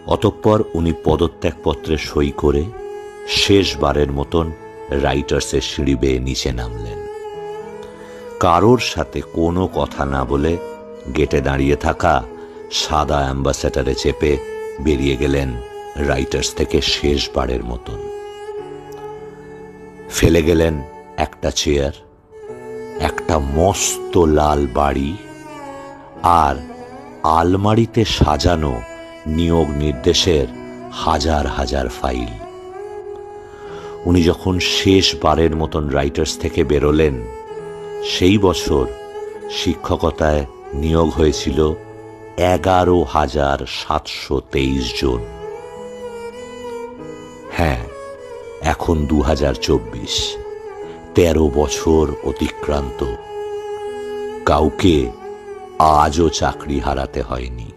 অতঃপর উনি পদত্যাগপত্রে সই করে শেষবারের মতন রাইটার্সের সিঁড়ি বেয়ে নিচে নামলেন। কারোর সাথে কোনো কথা না বলে গেটে দাঁড়িয়ে থাকা সাদা অ্যাম্বাসেডারে চেপে বেরিয়ে গেলেন রাইটার্স থেকে শেষবারের মতন। ফেলে গেলেন একটা চেয়ার, একটা মস্ত লাল বাড়ি আর আলমারিতে সাজানো নিয়োগ নির্দেশের হাজার হাজার ফাইল। উনি যখন শেষবারের মতন রাইটার্স থেকে বেরোলেন, সেই বছর শিক্ষকতায় নিয়োগ হয়েছিল 11,723 জন। হ্যাঁ, এখন 2024, 13 বছর অতিক্রান্ত। কাউকে আজও চাকরি হারাতে হয়নি।